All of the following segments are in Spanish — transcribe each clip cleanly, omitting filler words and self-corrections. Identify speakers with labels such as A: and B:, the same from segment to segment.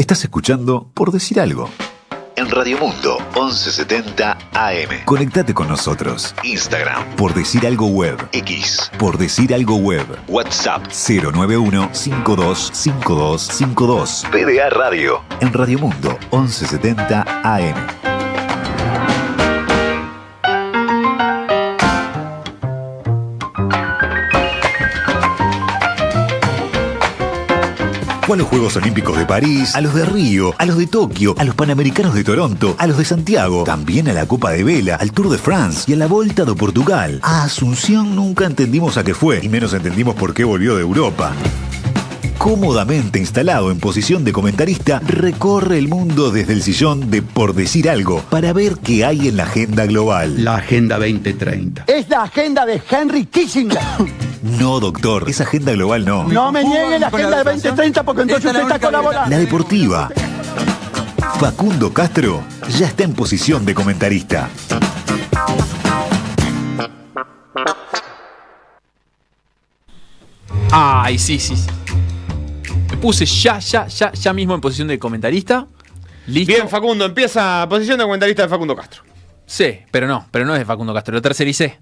A: Estás escuchando Por Decir Algo. En Radio Mundo, 1170 AM. Conectate con nosotros. Instagram, Por Decir Algo Web. X, Por Decir Algo Web. WhatsApp, 091-525252. PDA Radio, en Radio Mundo, 1170 AM. Fue a los Juegos Olímpicos de París, a los de Río, a los de Tokio, a los Panamericanos de Toronto, a los de Santiago, también a la Copa de Vela, al Tour de France y a la Volta de Portugal. A Asunción nunca entendimos a qué fue, y menos entendimos por qué volvió de Europa. Cómodamente instalado en posición de comentarista, recorre el mundo desde el sillón de Por Decir Algo para ver qué hay en la agenda global.
B: La Agenda 2030.
C: Es la agenda de Henry Kissinger.
A: No, doctor, esa agenda global no.
C: No me nieguen la agenda de 2030 porque entonces usted está colaborando.
A: La deportiva. Facundo Castro ya está en posición de comentarista.
D: Ay, sí. Me puse ya mismo en posición de comentarista. Listo.
E: Bien, Facundo, empieza posición de comentarista de Facundo Castro.
D: Sí, pero no es de Facundo Castro. Lo tercericé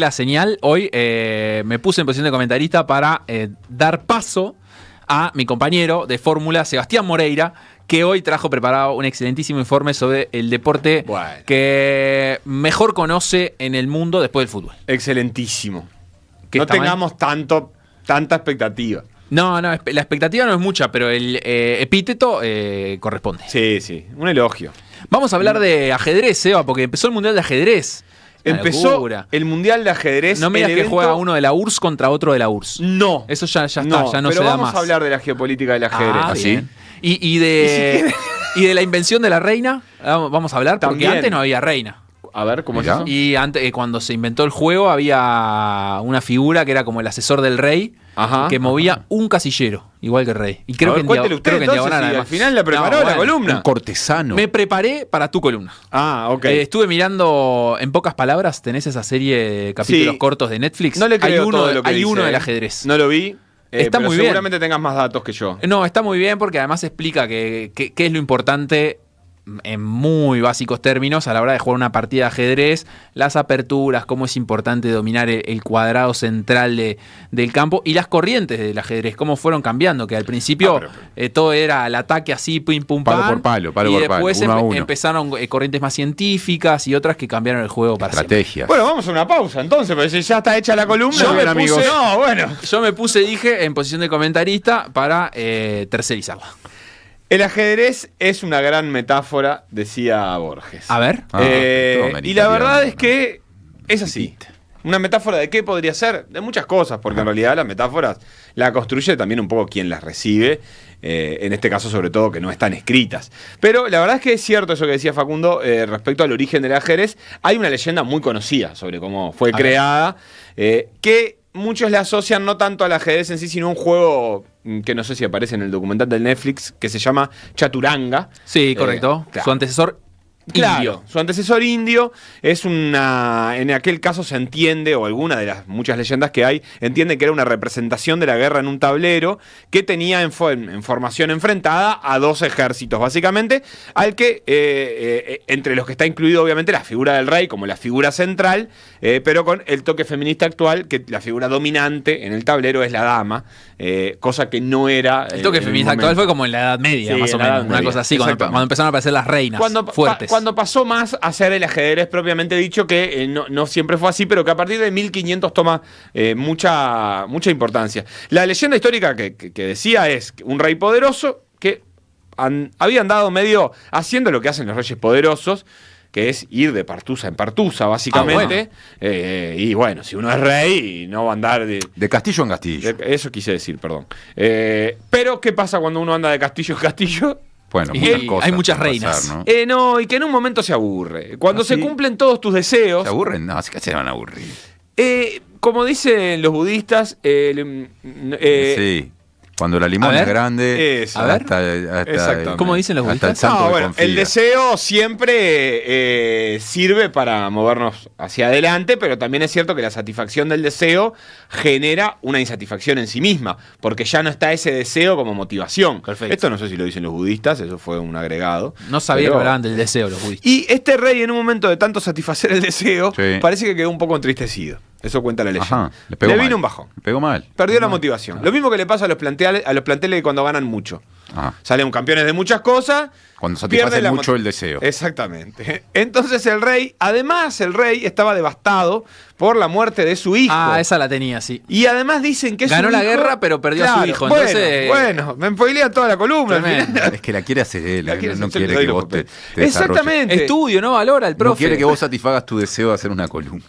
D: la señal. Hoy me puse en posición de comentarista para dar paso a mi compañero de fórmula, Sebastián Moreira, que hoy trajo preparado un excelentísimo informe sobre el deporte que mejor conoce en el mundo después del fútbol.
E: Excelentísimo. No tengamos tanta expectativa.
D: No, la expectativa no es mucha, pero el epíteto corresponde.
E: Sí, un elogio.
D: Vamos a hablar de ajedrez, Seba, porque empezó el Mundial de Ajedrez.
E: Empezó el Mundial de Ajedrez.
D: No me digas que juega uno de la URSS contra otro de la URSS.
E: No.
D: Eso ya está, ya no se da más.
E: Pero vamos a hablar de la geopolítica del ajedrez.
D: ¿Así? Y de la invención de la reina, vamos a hablar, porque
E: también.
D: Antes no había reina.
E: A ver, ¿cómo es eso?
D: Y antes, cuando se inventó el juego, había una figura que era como el asesor del rey, que movía un casillero, igual que el rey. Y creo que en diagonal,
E: al final la preparó la columna.
B: Un cortesano.
D: Me preparé para tu columna.
E: Ok.
D: Estuve mirando, en pocas palabras, tenés esa serie de capítulos cortos de Netflix.
E: No le creo todo lo que
D: hay
E: dice,
D: uno del ajedrez.
E: No lo vi.
D: Está
E: pero
D: muy bien.
E: Seguramente tengas más datos que yo.
D: No, está muy bien porque además explica qué es lo importante en muy básicos términos a la hora de jugar una partida de ajedrez, las aperturas, cómo es importante dominar el cuadrado central del campo y las corrientes del ajedrez, cómo fueron cambiando, que al principio todo era al ataque así, pim, pum, pam,
B: palo por palo,
D: y después empezaron corrientes más científicas y otras que cambiaron el juego para
B: estrategias.
D: siempre.
E: Bueno, vamos a una pausa entonces, porque si ya está hecha la columna.
D: Yo me puse, dije, en posición de comentarista para tercerizarla.
E: El ajedrez es una gran metáfora, decía Borges.
D: A ver.
E: Y la verdad es que es así. Una metáfora de qué podría ser, de muchas cosas, porque en realidad las metáforas la construye también un poco quien las recibe, en este caso sobre todo que no están escritas. Pero la verdad es que es cierto eso que decía Facundo respecto al origen del ajedrez. Hay una leyenda muy conocida sobre cómo fue creada, que muchos le asocian no tanto al ajedrez en sí, sino a un juego que no sé si aparece en el documental del Netflix, que se llama Chaturanga.
D: Sí, correcto.
E: Claro.
D: Su antecesor indio.
E: Su antecesor indio es en aquel caso se entiende, o alguna de las muchas leyendas que hay, entiende que era una representación de la guerra en un tablero que tenía en formación enfrentada a dos ejércitos, básicamente, al que, entre los que está incluido obviamente la figura del rey como la figura central, pero con el toque feminista actual, que la figura dominante en el tablero es la dama, cosa que no era...
D: El toque feminista actual fue como en la Edad Media, más o menos, una cosa así, cuando empezaron a aparecer las reinas fuertes.
E: Cuando pasó más a ser el ajedrez propiamente dicho, que no siempre fue así, pero que a partir de 1500 toma mucha importancia. La leyenda histórica que decía es un rey poderoso que habían dado medio haciendo lo que hacen los reyes poderosos, que es ir de partusa en partusa, básicamente. Y bueno, si uno es rey, no va a andar
B: de castillo en castillo.
E: Eso quise decir, perdón. Pero, ¿qué pasa cuando uno anda de castillo en castillo?
B: Bueno,
D: hay muchas reinas.
B: Pasar,
E: ¿no? Y que en un momento se aburre. Cuando se cumplen todos tus deseos...
B: ¿Se aburren? No, así que se van a aburrir.
E: Como dicen los budistas...
B: Sí. Cuando la limona
D: A ver.
B: es grande,
E: Eso.
D: A ver.
E: Exactamente.
D: ¿Cómo dicen los
B: hasta el
D: budistas?
B: santo
E: No,
B: que
E: bueno,
B: confía.
E: el deseo siempre sirve para movernos hacia adelante, pero también es cierto que la satisfacción del deseo genera una insatisfacción en sí misma, porque ya no está ese deseo como motivación.
D: Perfecto.
E: Esto no sé si lo dicen los budistas, eso fue un agregado.
D: No sabía
E: pero-
D: que hablaban del deseo los budistas.
E: Y este rey, en un momento de tanto satisfacer el deseo,
B: Sí.
E: parece que quedó un poco entristecido. Eso cuenta la leyenda.
B: Ajá, le pegó mal.
E: vino un bajón.
B: Le pegó mal.
E: Perdió la motivación. Lo mismo que le pasa a los planteles cuando ganan mucho.
B: Ajá.
E: Salen campeones de muchas cosas.
B: Cuando satisface
E: pierden la
B: mucho
E: moti-
B: el deseo.
E: Exactamente. Entonces el rey estaba devastado por la muerte de su hijo.
D: Ah, esa la tenía, sí.
E: Y además dicen que
D: Ganó
E: su
D: la
E: hijo-
D: guerra, pero perdió a su
E: Claro,
D: hijo,
E: Bueno,
D: entonces-
E: bueno, me spoilea toda la columna. al
D: Tremendo.
E: final.
B: Es que la quiere hacer él.
E: La quiere
B: no
E: hacer,
B: quiere
E: le doy
B: que
E: los
B: vos te
E: papeles.
B: desarrolles.
E: Exactamente.
D: Estudio, no valora el profe.
B: No quiere que vos satisfagas tu deseo de hacer una columna.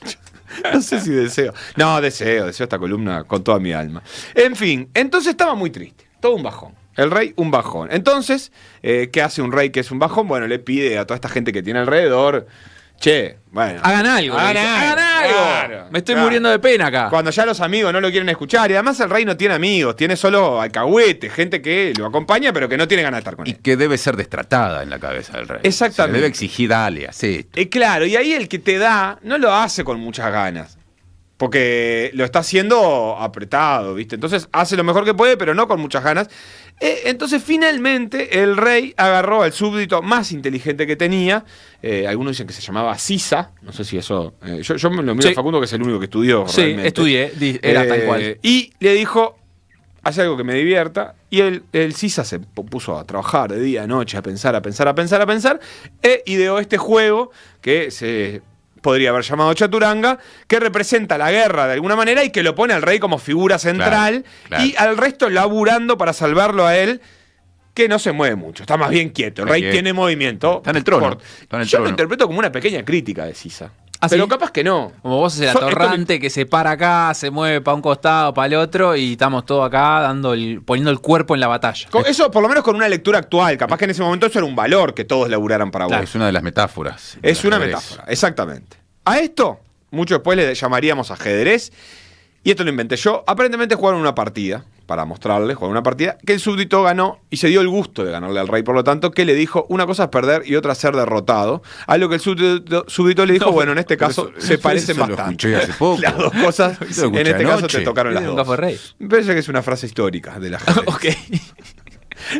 E: No sé si deseo. No, deseo esta columna con toda mi alma. En fin, entonces estaba muy triste. Todo un bajón. El rey, un bajón. Entonces, ¿qué hace un rey que es un bajón? Bueno, le pide a toda esta gente que tiene alrededor, che, bueno.
D: Hagan algo.
E: Hagan
D: le dice,
E: algo,
D: hagan algo.
E: claro,
D: Me estoy
E: claro.
D: muriendo de pena acá.
E: Cuando ya los amigos no lo quieren escuchar. Y además el rey no tiene amigos, tiene solo alcahuete, gente que lo acompaña, pero que no tiene ganas de estar con
B: Y
E: él.
B: que debe ser destratada en la cabeza del rey.
E: Exactamente.
B: Se le debe exigir, dale, hacé esto.
E: Claro, y ahí el que te da no lo hace con muchas ganas. Porque lo está haciendo apretado, ¿viste? Entonces hace lo mejor que puede, pero no con muchas ganas. Entonces finalmente el rey agarró al súbdito más inteligente que tenía. Algunos dicen que se llamaba Sisa. No sé si eso... yo me lo miro
D: Sí.
E: a Facundo, que es el único que estudió
D: Sí,
E: realmente.
D: estudié, era tal cual.
E: Y le dijo, haz algo que me divierta. Y el Sisa se puso a trabajar de día, de noche, a pensar. E ideó este juego que se podría haber llamado Chaturanga, que representa la guerra de alguna manera y que lo pone al rey como figura central
B: Claro.
E: y al resto laburando para salvarlo a él, que no se mueve mucho, está más bien quieto. El
B: Está
E: rey
B: quieto.
E: tiene movimiento.
B: Está en el trono,
E: Corto.
B: está en el
E: Yo lo
B: trono.
E: interpreto como una pequeña crítica de Sisa.
D: ¿Ah,
E: pero
D: sí?
E: capaz que no.
D: Como vos es el
E: Esto
D: atorrante que se para acá, se mueve para un costado, para el otro, y estamos todos acá poniendo el cuerpo en la batalla.
E: Eso por lo menos con una lectura actual. Capaz que en ese momento eso era un valor que todos laburaran para vos.
B: Es una de las metáforas.
E: Es una
B: Ajedrez.
E: metáfora, exactamente. A esto, mucho después le llamaríamos ajedrez. Y esto lo inventé yo. Aparentemente jugaron una partida, para mostrarles, jugaron una partida, que el súbdito ganó y se dio el gusto de ganarle al rey. Por lo tanto, que le dijo, una cosa es perder y otra ser derrotado. A lo que el súbdito le dijo,
B: No,
E: bueno, en este
B: pero
E: caso
B: eso-
E: se
B: eso
E: parecen
B: lo
E: bastante.
B: escuché hace poco.
E: Las dos cosas,
B: Eso lo
E: en
B: escuché
E: este caso
B: anoche.
E: te tocaron las
D: Nunca
E: dos.
D: fue rey.
E: Me parece que es una frase histórica del ajedrez.
D: Ok.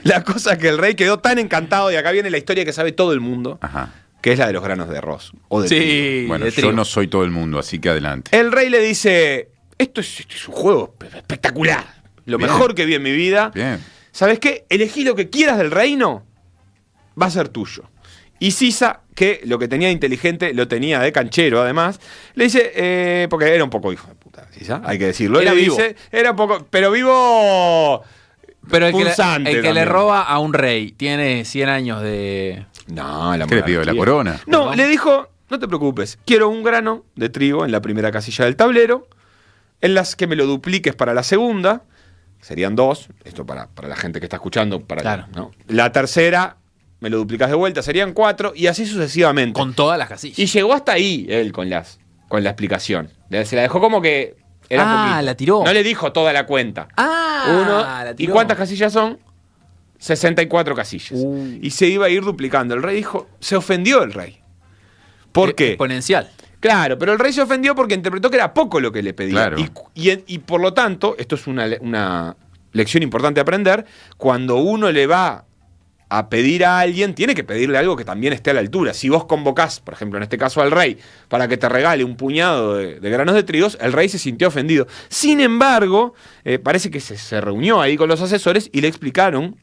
E: La cosa es que el rey quedó tan encantado, y acá viene la historia que sabe todo el mundo,
B: Ajá.
E: que es la de los granos de arroz. O de trigo.
D: Sí,
B: Bueno,
D: de
B: yo
D: trigo.
B: no soy todo el mundo, así que adelante.
E: El rey le dice, esto es un juego espectacular, lo
B: Bien.
E: mejor que vi en mi vida.
B: Bien.
E: ¿Sabes qué? Elegí lo que quieras del reino, va a ser tuyo. Y Sisa, que lo que tenía de inteligente lo tenía de canchero además, le dice, porque era un poco hijo de puta, Sisa, hay que decirlo.
D: Era
E: Le
D: vivo.
E: dice, era un poco, pero vivo...
D: Pero el que,
E: punzante
D: le
E: también.
D: roba a un rey tiene 100 años de...
E: No, la
B: ¿Qué le pidió? ¿La
E: monarquía.
B: corona?
E: No,
D: ¿No?
E: le dijo, no te preocupes, quiero un grano de trigo en la primera casilla del tablero, en las que me lo dupliques para la segunda, serían 2, esto para la gente que está escuchando,
D: Claro.
E: ¿no? La tercera me lo duplicas de vuelta, serían 4, y así sucesivamente.
D: Con todas las casillas.
E: Y llegó hasta ahí él con la explicación. Se la dejó como que era poquito.
D: la tiró.
E: No le dijo toda la cuenta.
D: La
E: ¿Y
D: tiró.
E: cuántas casillas son? 64 casillas. Y se iba a ir duplicando. El rey dijo, se ofendió el rey. ¿Por qué?
D: Exponencial.
E: Claro, pero el rey se ofendió porque interpretó que era poco lo que le pedía.
B: Claro.
E: Y por lo tanto, esto es una lección importante a aprender, cuando uno le va a pedir a alguien, tiene que pedirle algo que también esté a la altura. Si vos convocás, por ejemplo, en este caso al rey, para que te regale un puñado de granos de trigos, el rey se sintió ofendido. Sin embargo, parece que se reunió ahí con los asesores y le explicaron,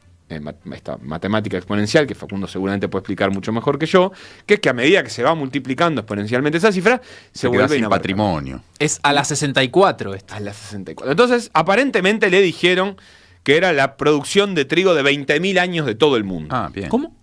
E: esta matemática exponencial, que Facundo seguramente puede explicar mucho mejor que yo, que es que a medida que se va multiplicando exponencialmente esa cifra, se
B: Se queda
E: vuelve
B: sin
E: inabarcable.
B: patrimonio.
D: Es a las 64 esta.
E: A las 64. Entonces, aparentemente le dijeron que era la producción de trigo de 20.000 años de todo el mundo.
B: Ah, bien.
D: ¿Cómo?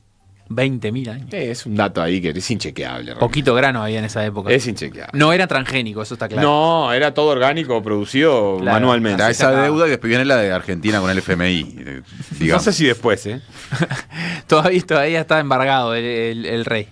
D: 20.000 años.
E: Es un dato ahí que es inchequeable. realmente.
D: Poquito grano había en esa época.
E: Es inchequeable.
D: No era transgénico, eso está claro.
E: No, era todo orgánico, producido
D: Claro.
E: manualmente.
B: Da esa
D: acaba.
B: deuda y después viene la de Argentina con el FMI.
E: No
B: Digamos.
E: sé si después,
D: Todavía está embargado el rey.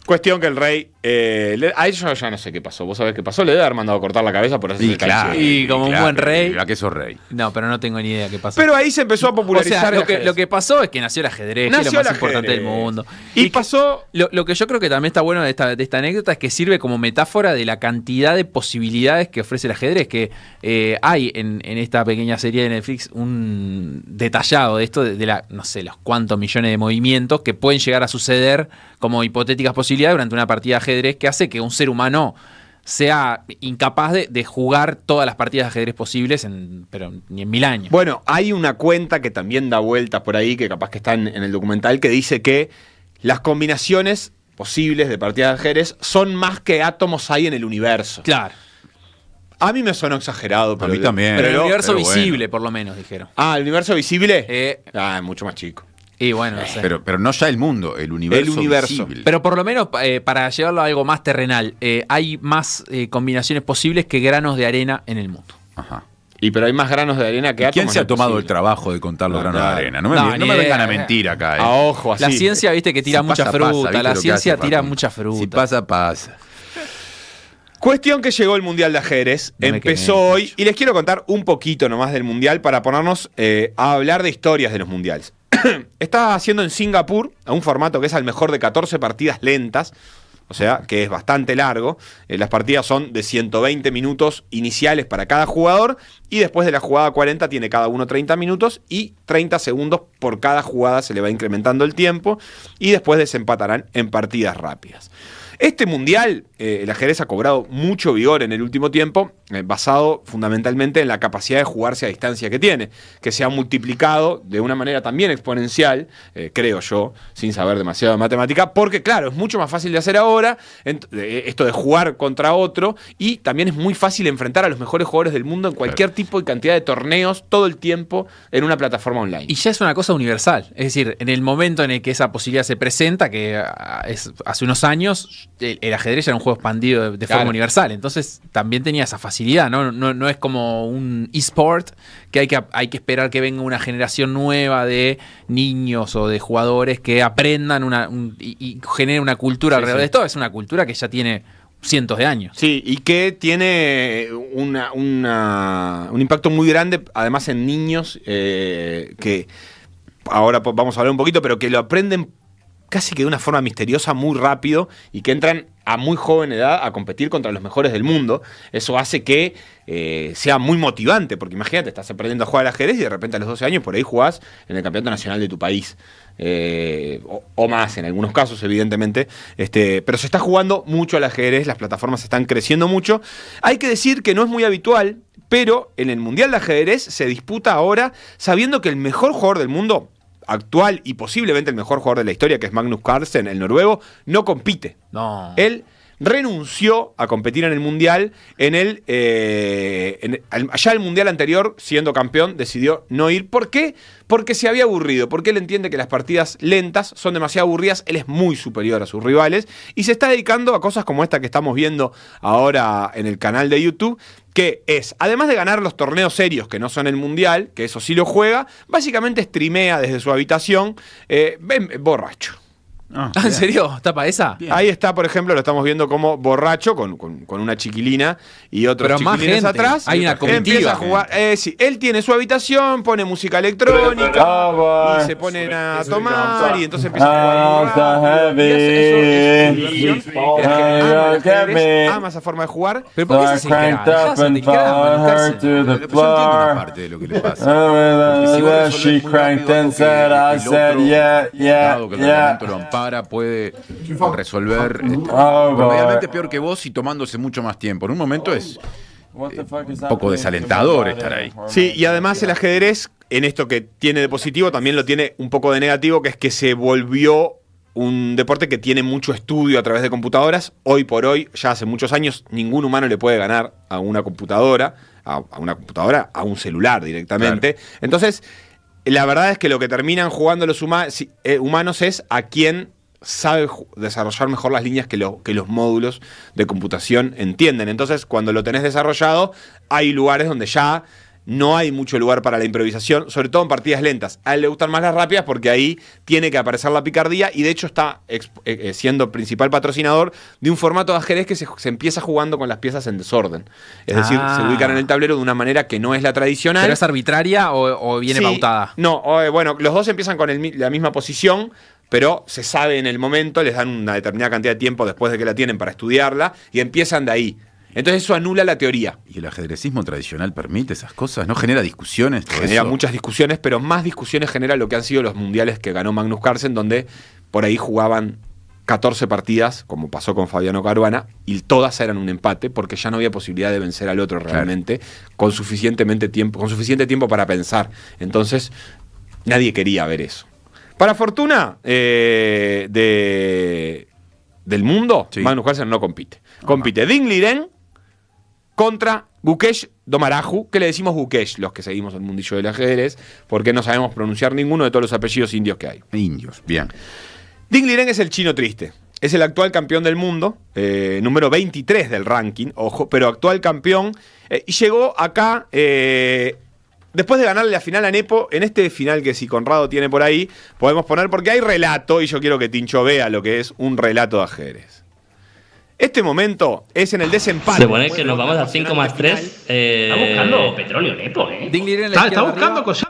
E: Cuestión que el rey A ellos ya no sé qué pasó. ¿Vos sabés qué pasó? Le debe haber mandado a cortar la cabeza por hacer
B: Y claro.
D: Y como un buen rey.
B: Mira que sos rey.
D: No, pero no tengo ni idea qué pasó.
E: Pero ahí se empezó a
D: o
E: popularizar
D: sea,
E: el ajedrez.
D: lo que pasó es que nació el ajedrez, que es
E: Nació
D: lo más
E: el
D: importante
E: ajedrez.
D: del mundo.
E: Y pasó...
D: Lo que yo creo que también está bueno de esta anécdota es que sirve como metáfora de la cantidad de posibilidades que ofrece el ajedrez. Que hay en esta pequeña serie de Netflix un detallado de esto, no sé, los cuántos millones de movimientos que pueden llegar a suceder como hipotéticas posibilidades durante una partida de ajedrez, que hace que un ser humano sea incapaz de jugar todas las partidas de ajedrez posibles, pero ni en 1000 años.
E: Bueno, hay una cuenta que también da vueltas por ahí, que capaz que está en el documental, que dice que las combinaciones posibles de partidas de ajedrez son más que átomos hay en el universo.
D: Claro.
E: A mí me sonó exagerado. Pero
B: mí también.
D: Pero el universo
B: pero bueno.
D: visible, por lo menos, dijeron.
E: ¿El universo visible?
D: Es
E: Mucho más chico.
D: Y bueno, no sé.
B: Pero no ya el mundo, el universo.
E: El universo.
B: visible.
D: Pero por lo menos, para llevarlo a algo más terrenal, hay más combinaciones posibles que granos de arena en el mundo.
B: Ajá.
E: Pero hay más granos de arena que átomos.
B: ¿Quién se ha tomado el
E: posible.
B: trabajo de contar los granos
E: claro.
B: de arena? No me,
D: No,
B: no
D: ni
B: me vengan
D: idea,
B: a mentir acá.
E: A ojo, así.
D: La ciencia, viste, que tira
B: Si
D: mucha
B: pasa,
D: fruta.
B: pasa, ¿viste
D: La
B: lo que
D: ciencia
B: hace,
D: tira
B: Facundo?
D: mucha fruta.
B: Si pasa, pasa.
E: Cuestión que llegó el Mundial de Ajedrez,
D: No me
E: empezó
D: quemé,
E: hoy, y les quiero contar un poquito nomás del Mundial para ponernos a hablar de historias de los Mundiales. Está haciendo en Singapur, a un formato que es al mejor de 14 partidas lentas, o sea, que es bastante largo. Las partidas son de 120 minutos iniciales para cada jugador, y después de la jugada 40 tiene cada uno 30 minutos, y 30 segundos por cada jugada se le va incrementando el tiempo, y después desempatarán en partidas rápidas. Este mundial, el ajedrez ha cobrado mucho vigor en el último tiempo, basado fundamentalmente en la capacidad de jugarse a distancia que tiene, que se ha multiplicado de una manera también exponencial, creo yo, sin saber demasiado de matemática, porque claro, es mucho más fácil de hacer ahora, esto de jugar contra otro, y también es muy fácil enfrentar a los mejores jugadores del mundo en cualquier tipo y cantidad de torneos, todo el tiempo, en una plataforma online.
D: Y ya es una cosa universal. Es decir, en el momento en el que esa posibilidad se presenta, que es hace unos años, el ajedrez era un juego expandido de forma universal. Entonces también tenía esa facilidad, ¿no? No es como un eSport que hay que esperar que venga una generación nueva de niños o de jugadores que aprendan y generen una cultura alrededor de esto. Es una cultura que ya tiene cientos de años.
E: Sí, y que tiene un impacto muy grande, además en niños, que ahora vamos a hablar un poquito, pero que lo aprenden casi que de una forma misteriosa muy rápido, y que entran a muy joven edad a competir contra los mejores del mundo. Eso hace que sea muy motivante, porque imagínate, estás aprendiendo a jugar al ajedrez y de repente a los 12 años por ahí jugás en el campeonato nacional de tu país. O más en algunos casos, evidentemente. Pero se está jugando mucho al ajedrez, las plataformas están creciendo mucho. Hay que decir que no es muy habitual, pero en el Mundial de Ajedrez se disputa ahora sabiendo que el mejor jugador del mundo actual y posiblemente el mejor jugador de la historia, que es Magnus Carlsen, el noruego, no compite.
D: No.
E: Él renunció a competir en el Mundial. Ya el Mundial anterior, siendo campeón, decidió no ir. ¿Por qué? Porque se había aburrido, porque él entiende que las partidas lentas son demasiado aburridas, él es muy superior a sus rivales, y se está dedicando a cosas como esta que estamos viendo ahora en el canal de YouTube, que es, además de ganar los torneos serios que no son el Mundial, que eso sí lo juega, básicamente streamea desde su habitación, borracho.
D: ¿En serio? ¿Tapa esa?
B: Bien.
E: Ahí está, por ejemplo, lo estamos viendo como borracho con una chiquilina y otros
D: Pero más
E: chiquilines
D: gente,
E: atrás.
D: hay una comitiva.
E: Empieza a jugar. Sí, él tiene su habitación, pone música electrónica y se ponen a tomar, y entonces empieza a jugar. Y hace eso, es su diversión. Ama el ajedrez, ama esa forma de jugar.
D: ¿Pero por qué se hace grave?
B: Yo entiendo una parte de lo que le pasa. Porque si vos resolvés muy rápido algo que el otro, dado que el reglamento lo ampara, puede resolver realmente peor que vos y tomándose mucho más tiempo. En un momento es un poco desalentador estar ahí.
E: Sí, y además el ajedrez, en esto que tiene de positivo, también lo tiene un poco de negativo, que es que se volvió un deporte que tiene mucho estudio a través de computadoras. Hoy por hoy, ya hace muchos años, ningún humano le puede ganar a una computadora, a un celular directamente. Claro. Entonces, la verdad es que lo que terminan jugando los humanos es a quien sabe desarrollar mejor las líneas que los módulos de computación entienden. Entonces, cuando lo tenés desarrollado, hay lugares donde ya no hay mucho lugar para la improvisación, sobre todo en partidas lentas. A él le gustan más las rápidas porque ahí tiene que aparecer la picardía y de hecho está siendo principal patrocinador de un formato de ajedrez que se empieza jugando con las piezas en desorden. Es decir, se ubican en el tablero de una manera que no es la tradicional.
D: ¿Pero es arbitraria o viene pautada?
E: No, bueno, los dos empiezan con la misma posición, pero se sabe en el momento, les dan una determinada cantidad de tiempo después de que la tienen para estudiarla y empiezan de ahí. Entonces eso anula la teoría.
B: ¿Y el ajedrecismo tradicional permite esas cosas? ¿No genera discusiones?
E: Genera muchas discusiones, pero más discusiones genera lo que han sido los mundiales que ganó Magnus Carlsen, donde por ahí jugaban 14 partidas, como pasó con Fabiano Caruana, y todas eran un empate, porque ya no había posibilidad de vencer al otro realmente, con suficiente tiempo para pensar. Entonces, nadie quería ver eso. Para fortuna del mundo, sí. Magnus Carlsen no compite. Compite Ding Liren contra Gukesh Domaraju, que le decimos Gukesh, los que seguimos el mundillo del ajedrez, porque no sabemos pronunciar ninguno de todos los apellidos indios que hay.
B: Indios, bien.
E: Ding Liren es el chino triste. Es el actual campeón del mundo, número 23 del ranking, ojo, pero actual campeón. Y llegó acá, después de ganarle la final a Nepo, en este final que si Conrado tiene por ahí, podemos poner, porque hay relato, y yo quiero que Tincho vea lo que es un relato de ajedrez. Este momento es en el desempate.
F: Se pone que nos vamos a 5+3.
G: Está buscando petróleo, Nepo,
D: Ding Liren
C: Está buscando cosas.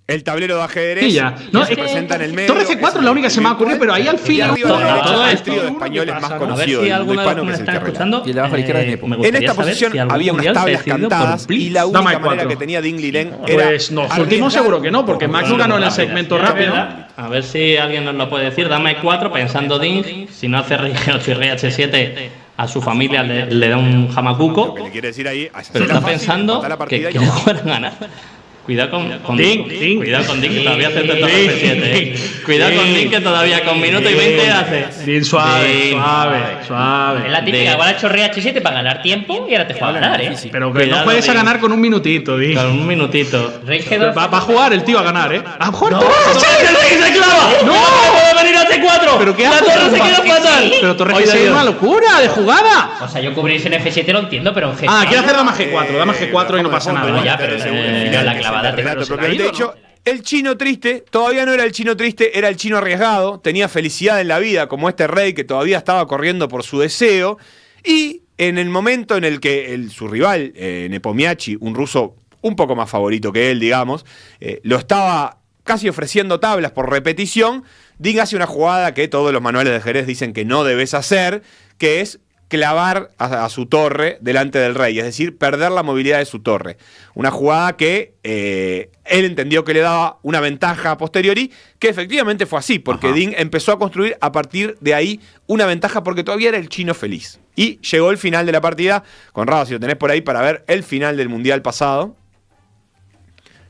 E: El tablero de ajedrez
C: Sí, ya. No,
E: se presenta en el medio.
C: Torre C4 es la única que se me ha ocurrido, pero ahí al fin.
E: Y arriba a la derecha
F: todo
E: el
F: esto,
E: trío de españoles más
F: A ver
E: conocido
F: si
E: del mundo
F: alguno de los que
E: hispano, que
F: me
E: es el
F: están
E: que relata.
F: escuchando.
D: Y el de abajo a la izquierda es Nepo.
E: En esta posición había unas tablas cantadas y la única manera que tenía Ding Liren era.
C: Pues no, último seguro que no, porque Magnus ganó en el segmento rápido.
F: A ver si alguien nos lo puede decir. Dame 4 pensando Ding. Si no hace rey G8 y rey H7, a su familia le da un jamacuco.
E: Lo que le quiere decir ahí,
F: Pero está pensando que no pueden ganar. Cuidado con Ding. Cuidado con Ding, que todavía hace tanto F7. Cuidado con Ding, que todavía con minuto y 20 hace.
C: Ding suave.
G: Es la típica, igual ha hecho rey H7 para ganar tiempo y ahora te juega a ganar, ¿eh?
C: Pero que no puedes a ganar con un minutito, Ding.
F: Con un minutito.
G: Rey G2.
C: Va a jugar el tío a ganar, ¿eh? ¡A jugar
F: ¡El rey se clava! ¡No! ¡Puede venir a T4!
C: ¿Pero qué
F: ¡La
C: hace?
F: torre se queda fatal!
C: Pero Torre G6 es una locura de jugada.
G: O sea, yo cubrirse en F7 lo entiendo, pero en G6.
C: Quiere hacer dama G4 y no pasa nada.
G: Ya, pero la clavada te
E: de hecho, el chino triste todavía no era el chino triste, era el chino arriesgado, tenía felicidad en la vida, como este rey que todavía estaba corriendo por su deseo, y en el momento en el que su rival, Nepomniachtchi, un ruso un poco más favorito que él, digamos, lo estaba casi ofreciendo tablas por repetición, Ding hace una jugada que todos los manuales de ajedrez dicen que no debes hacer, que es clavar a su torre delante del rey, es decir, perder la movilidad de su torre. Una jugada que él entendió que le daba una ventaja a posteriori, que efectivamente fue así, porque Ding empezó a construir a partir de ahí una ventaja porque todavía era el chino feliz. Y llegó el final de la partida. Conrado, si lo tenés por ahí para ver el final del mundial pasado.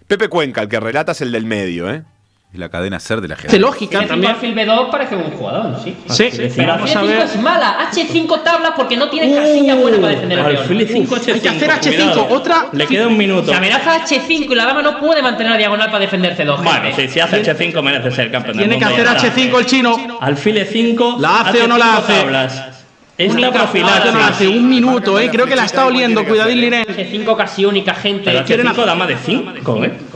E: Pepe Cuenca, el que relata, es el del medio, ¿eh?
B: Es la cadena ser de la gente.
C: De lógica también.
G: Perfil B2 parece un jugador, sí.
C: Sí,
G: Pero
C: vamos a
G: F5
C: ver.
G: es mala. H5 tablas porque no tienes casilla buena para defender el peón.
F: Alfil 5 H5.
C: Hay que hacer H5.
F: Cuidado.
C: Otra.
F: Le queda un minuto.
G: Si amenaza H5 y la dama no puede mantener la diagonal para defender C2.
F: Bueno, si hace H5 merece ser campeón del
C: Tiene que
F: mundo.
C: hacer H5 el chino.
F: Alfil 5.
C: ¿La hace o no la hace?
F: Tablas. Es la
C: No la
F: profilaxis.
C: hace un minuto, creo que la está oliendo. Cuidadín Liren.
G: H5 casi única gente.
F: Pero H5 dama de 5,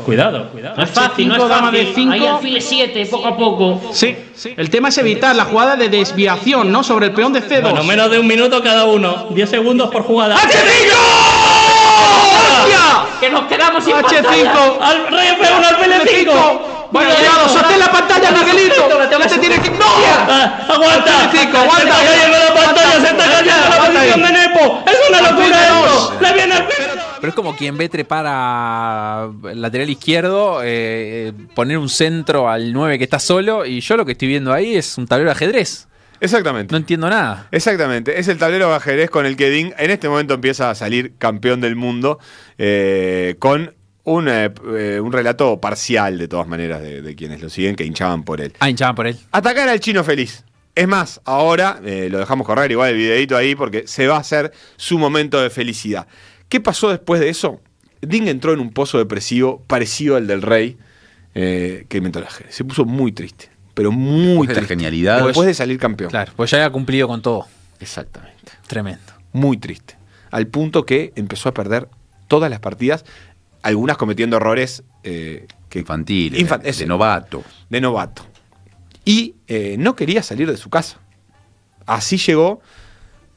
F: Cuidado.
G: No es fácil, no es
C: dama de
G: fácil.
C: 5.
G: Ahí alfil 7, poco a poco.
C: Sí. El tema es evitar la jugada de desviación, ¿no? Sobre el peón de C2.
F: Bueno, menos de un minuto cada uno. 10 segundos por jugada.
C: ¡Hostia!
G: Que nos quedamos sin
C: H5.
G: pantalla.
F: ¡Al rey F1 al F5!
C: Bueno, cuidado, sostén la pantalla, Miguelito. Este tiene que. ¡No!
F: ¡Aguanta!
C: H5, aguanta.
F: ¡Se está cayendo la pantalla! ¡Se está cayendo la
C: Aguanta
F: posición
C: ahí.
F: de Nepo! ¡Es una locura esto! ¡Le viene el
D: Pero es como quien ve trepar a lateral izquierdo, poner un centro al 9 que está solo, y yo lo que estoy viendo ahí es un tablero de ajedrez.
E: Exactamente.
D: No entiendo nada.
E: Exactamente, es el tablero de ajedrez con el que Ding en este momento empieza a salir campeón del mundo, con un relato parcial de todas maneras de quienes lo siguen, que hinchaban por él.
D: Hinchaban por él.
E: Atacar al chino feliz. Es más, ahora lo dejamos correr igual el videito ahí porque se va a hacer su momento de felicidad. ¿Qué pasó después de eso? Ding entró en un pozo depresivo parecido al del rey que inventó el ajedrez. Se puso muy triste, pero muy
B: Después de
E: triste.
B: la genialidad.
E: Después de salir campeón.
D: Claro, pues ya había cumplido con todo.
E: Exactamente.
D: Tremendo.
E: Muy triste. Al punto que empezó a perder todas las partidas. algunas cometiendo errores
B: infantiles, de novato.
E: De novato. Y no quería salir de su casa. Así llegó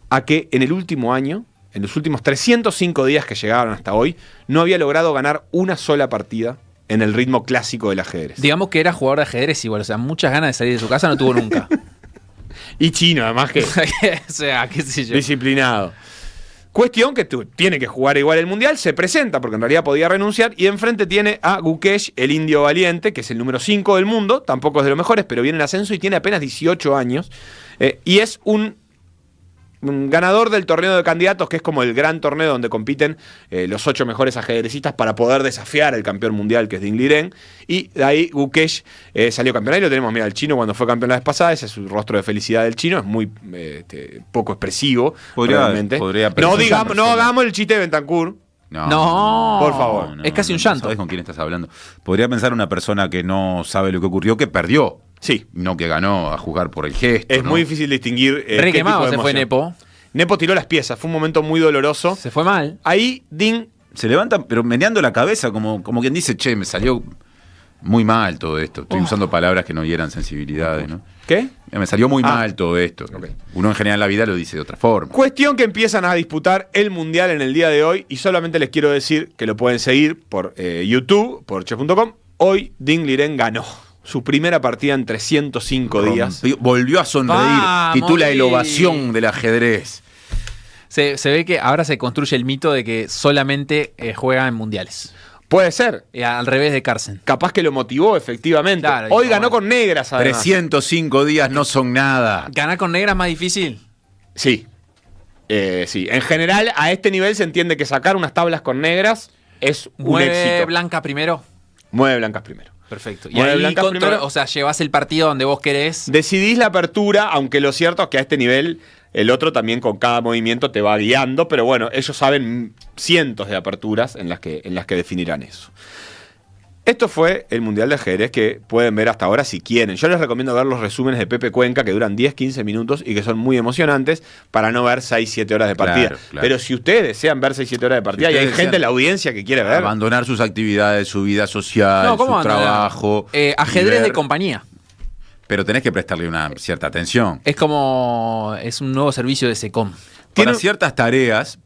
E: a que en el último año, en los últimos 305 días que llegaron hasta hoy, no había logrado ganar una sola partida en el ritmo clásico del ajedrez.
D: Digamos que era jugador de ajedrez igual, o sea, muchas ganas de salir de su casa no tuvo nunca.
E: Y chino, además que...
D: o sea, qué sé yo.
E: Disciplinado. Cuestión que tiene que jugar igual el Mundial, se presenta porque en realidad podía renunciar y enfrente tiene a Gukesh, el indio valiente, que es el número 5 del mundo, tampoco es de los mejores, pero viene en ascenso y tiene apenas 18 años. Y es un ganador del torneo de candidatos, que es como el gran torneo donde compiten los 8 mejores ajedrecistas para poder desafiar al campeón mundial, que es Ding Liren. Y de ahí Gukesh salió campeón. Ahí lo tenemos, mira, el chino cuando fue campeón la vez pasada, ese es su rostro de felicidad del chino, es muy poco expresivo.
B: Podría
E: no hagamos el chiste de Bentancur.
D: No,
E: por favor.
D: Es casi un llanto.
B: ¿Sabes con quién estás hablando? Podría pensar una persona que no sabe lo que ocurrió, que perdió.
E: Sí.
B: No que ganó a jugar por el gesto.
E: Es muy difícil distinguir.
D: Re quemado se fue Nepo.
E: Nepo tiró las piezas, fue un momento muy doloroso.
D: Se fue mal.
E: Ahí Ding
B: se levanta, pero meneando la cabeza, como quien dice, che, me salió muy mal todo esto. Estoy usando palabras que no hieran sensibilidades, ¿no?
E: ¿Qué?
B: Me salió muy mal todo esto.
E: Okay.
B: Uno en general en la vida lo dice de otra forma.
E: Cuestión que empiezan a disputar el Mundial en el día de hoy y solamente les quiero decir que lo pueden seguir por YouTube, por chess.com. Hoy Ding Liren ganó su primera partida en 305 días.
B: Volvió a sonreír. Titula el ovación del ajedrez.
D: Se ve que ahora se construye el mito de que solamente juega en mundiales.
E: Puede ser.
D: Al revés de Carlsen.
E: Capaz que lo motivó, efectivamente. Claro, hoy ganó con negras, además.
B: 305 días no son nada.
D: ¿Ganar con negras es más difícil?
E: Sí. Sí. En general, a este nivel se entiende que sacar unas tablas con negras es un éxito.
G: ¿Mueve blanca primero?
E: Mueve blancas primero.
D: Perfecto. Y ahí o sea, llevas el partido donde vos querés.
E: Decidís la apertura, aunque lo cierto es que a este nivel el otro también con cada movimiento te va guiando, pero bueno, ellos saben cientos de aperturas en las que definirán eso. Esto fue el Mundial de Ajedrez que pueden ver hasta ahora si quieren. Yo les recomiendo ver los resúmenes de Pepe Cuenca que duran 10-15 minutos y que son muy emocionantes para no ver 6-7 horas de partida. Claro. Pero si ustedes desean ver 6-7 horas de partida y hay gente en la audiencia que quiere ver.
B: Abandonar sus actividades, su vida social, su trabajo.
D: Ajedrez de compañía.
B: Pero tenés que prestarle una cierta atención.
D: Es un nuevo servicio de SECOM.
B: Para ciertas tareas,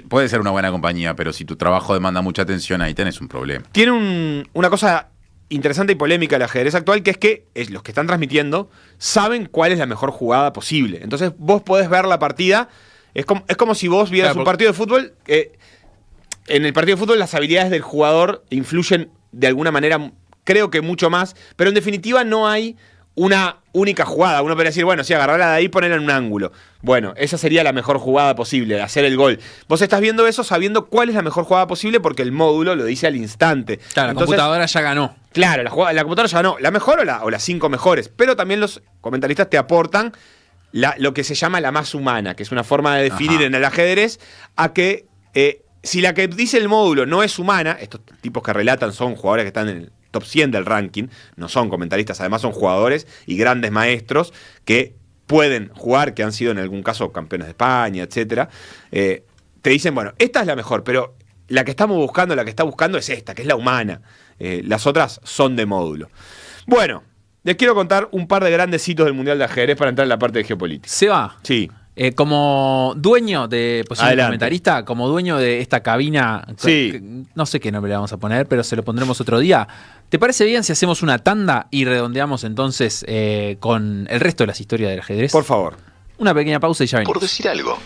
B: puede ser una buena compañía, pero si tu trabajo demanda mucha atención, ahí tenés un problema.
E: Tiene una cosa interesante y polémica el ajedrez actual, que es que los que están transmitiendo saben cuál es la mejor jugada posible. Entonces vos podés ver la partida, es como si vos vieras un partido de fútbol. En el partido de fútbol las habilidades del jugador influyen de alguna manera, creo que mucho más, pero en definitiva no hay una única jugada. Uno podría decir, bueno, sí, agarrarla de ahí y ponerla en un ángulo. Bueno, esa sería la mejor jugada posible, hacer el gol. Vos estás viendo eso sabiendo cuál es la mejor jugada posible porque el módulo lo dice al instante.
D: Claro, entonces, la computadora ya ganó.
E: Claro, la computadora ya ganó. La mejor o las 5 mejores. Pero también los comentaristas te aportan lo que se llama la más humana, que es una forma de definir en el ajedrez a que si la que dice el módulo no es humana, estos tipos que relatan son jugadores que están en el top 100 del ranking, no son comentaristas, además son jugadores y grandes maestros que pueden jugar, que han sido en algún caso campeones de España, etc. Te dicen, bueno, esta es la mejor, pero la que estamos buscando, la que está buscando es esta, que es la humana. Las otras son de módulo. Bueno, les quiero contar un par de grandes hitos del Mundial de Ajedrez para entrar en la parte de geopolítica.
D: ¿Se va?
E: Sí.
D: Como dueño de posición de comentarista, como dueño de esta cabina,
E: sí.
D: No sé qué nombre le vamos a poner, pero se lo pondremos otro día. ¿Te parece bien si hacemos una tanda y redondeamos entonces con el resto de las historias del ajedrez?
E: Por favor.
D: Una pequeña pausa y ya venimos.
A: Por decir algo.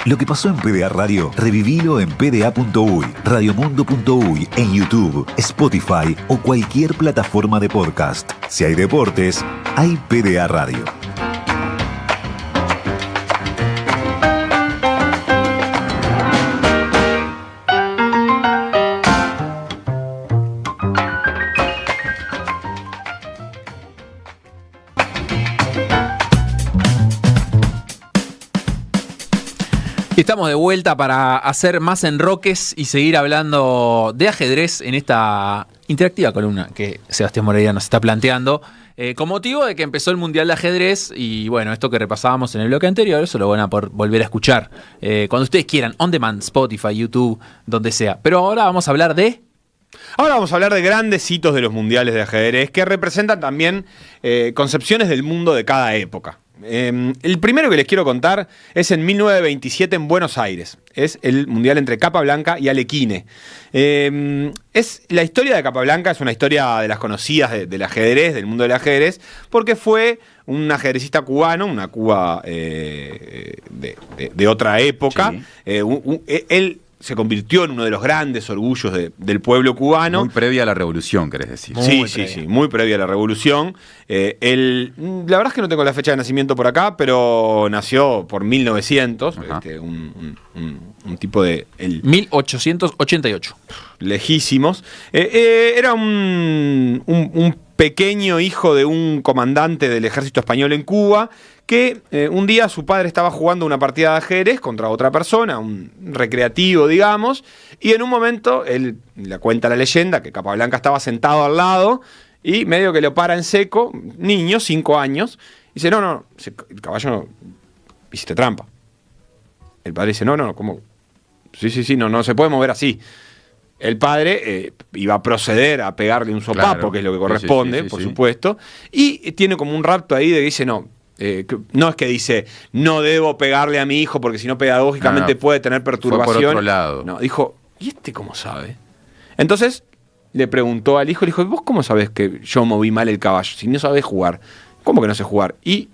A: Lo que pasó en PDA Radio, revivilo en pda.uy, radiomundo.uy, en YouTube, Spotify o cualquier plataforma de podcast. Si hay deportes, hay PDA Radio.
D: Estamos de vuelta para hacer más enroques y seguir hablando de ajedrez en esta interactiva columna que Sebastián Moreira nos está planteando, con motivo de que empezó el Mundial de Ajedrez y bueno, esto que repasábamos en el bloque anterior, eso lo van a volver a escuchar cuando ustedes quieran, on demand, Spotify, YouTube, donde sea. Pero ahora vamos a hablar de...
E: Ahora vamos a hablar de grandes hitos de los mundiales de ajedrez que representan también concepciones del mundo de cada época. El primero que les quiero contar es en 1927 en Buenos Aires. Es el mundial entre Capablanca y Alekhine. Es la historia de Capablanca, es una historia de las conocidas del ajedrez, del mundo del ajedrez, porque fue un ajedrecista cubano, una Cuba de otra época. Sí. Él se convirtió en uno de los grandes orgullos del pueblo cubano.
B: Muy previa a la revolución, querés decir.
E: Sí, muy previa a la revolución. La verdad es que no tengo la fecha de nacimiento por acá, pero nació por 1900, un tipo de...
D: 1888.
E: Lejísimos. Era un pequeño hijo de un comandante del ejército español en Cuba, que un día su padre estaba jugando una partida de ajedrez contra otra persona, un recreativo, digamos, y en un momento, él le cuenta la leyenda, que Capablanca estaba sentado al lado, y medio que lo para en seco, niño, 5 años, y dice, no, el caballo no, hiciste trampa. El padre dice, no, ¿cómo? Sí, no se puede mover así. El padre iba a proceder a pegarle un sopapo, claro, que es lo que corresponde, por supuesto, y tiene como un rapto ahí de que dice, no es que dice, no debo pegarle a mi hijo porque si no pedagógicamente puede tener perturbación.
B: Fue por otro lado.
E: No, dijo, ¿y este cómo sabe? Entonces le preguntó al hijo, le dijo, ¿vos cómo sabés que yo moví mal el caballo? Si no sabés jugar. ¿Cómo que no sé jugar? Y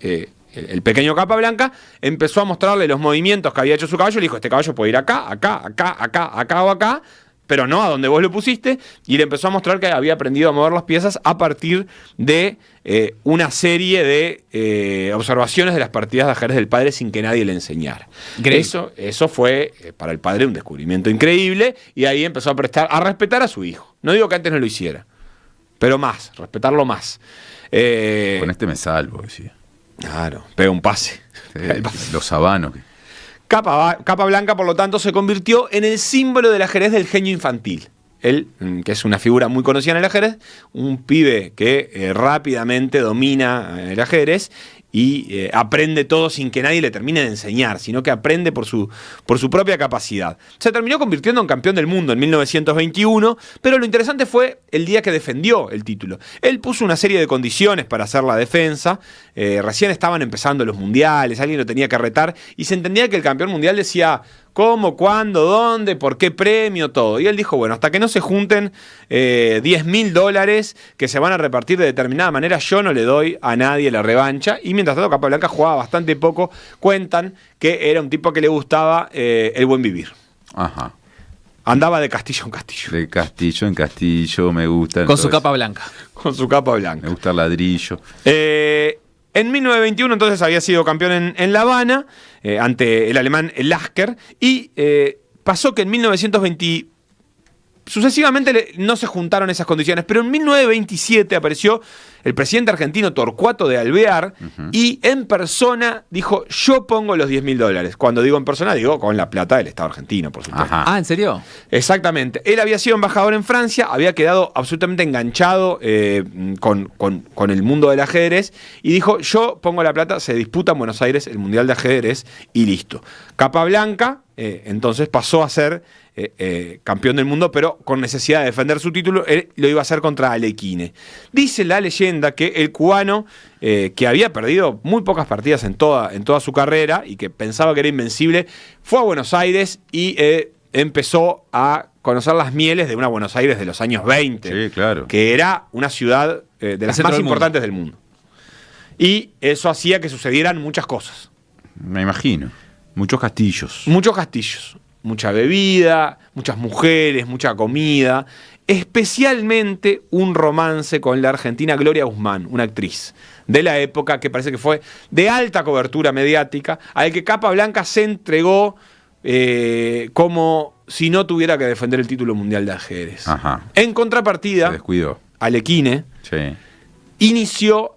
E: el pequeño Capablanca empezó a mostrarle los movimientos que había hecho su caballo y le dijo, este caballo puede ir acá o acá, pero no a donde vos lo pusiste, y le empezó a mostrar que había aprendido a mover las piezas a partir de una serie de observaciones de las partidas de ajedrez del padre sin que nadie le enseñara. Eso fue para el padre un descubrimiento increíble, y ahí empezó a respetar a su hijo. No digo que antes no lo hiciera, pero respetarlo más.
B: Con este me salvo, decía.
E: Claro, pega un pase.
B: Los sabanos.
E: Capablanca, por lo tanto, se convirtió en el símbolo del ajedrez del genio infantil. Él, que es una figura muy conocida en el ajedrez, un pibe que rápidamente domina el ajedrez y aprende todo sin que nadie le termine de enseñar, sino que aprende por su propia capacidad. Se terminó convirtiendo en campeón del mundo en 1921, pero lo interesante fue el día que defendió el título. Él puso una serie de condiciones para hacer la defensa, recién estaban empezando los mundiales, alguien lo tenía que retar, y se entendía que el campeón mundial decía cómo, cuándo, dónde, por qué premio, todo. Y él dijo, bueno, hasta que no se junten $10.000 que se van a repartir de determinada manera, yo no le doy a nadie la revancha. Y mientras tanto, Capablanca jugaba bastante poco. Cuentan que era un tipo que le gustaba el buen vivir.
B: Ajá.
E: Andaba de castillo en castillo.
B: De castillo en castillo, me gusta.
D: Con su capa blanca.
E: Con su capa blanca.
B: Me gusta el ladrillo.
E: En 1921 entonces había sido campeón en La Habana ante el alemán Lasker, y pasó que en 1920 sucesivamente no se juntaron esas condiciones, pero en 1927 apareció el presidente argentino Torcuato de Alvear y en persona dijo, yo pongo los $10.000. Cuando digo en persona, digo con la plata del Estado argentino, por supuesto.
D: Ajá. Ah, ¿en serio?
E: Exactamente. Él había sido embajador en Francia, había quedado absolutamente enganchado con el mundo del ajedrez y dijo, yo pongo la plata, se disputa en Buenos Aires el Mundial de Ajedrez y listo. Capablanca entonces pasó a ser campeón del mundo, pero con necesidad de defender su título, él lo iba a hacer contra Alekhine. Dice la leyenda que el cubano, que había perdido muy pocas partidas en toda su carrera y que pensaba que era invencible, fue a Buenos Aires y empezó a conocer las mieles de una Buenos Aires de los años 20,
B: sí, claro,
E: que era una ciudad de las más importantes del mundo. Y eso hacía que sucedieran muchas cosas.
B: Me imagino. Muchos castillos.
E: Muchos castillos. Mucha bebida, muchas mujeres, mucha comida, especialmente un romance con la argentina Gloria Guzmán, una actriz de la época que parece que fue de alta cobertura mediática, al que Capablanca se entregó como si no tuviera que defender el título mundial de ajedrez.
B: Ajá.
E: En contrapartida,
B: se descuidó.
E: Alekhine inició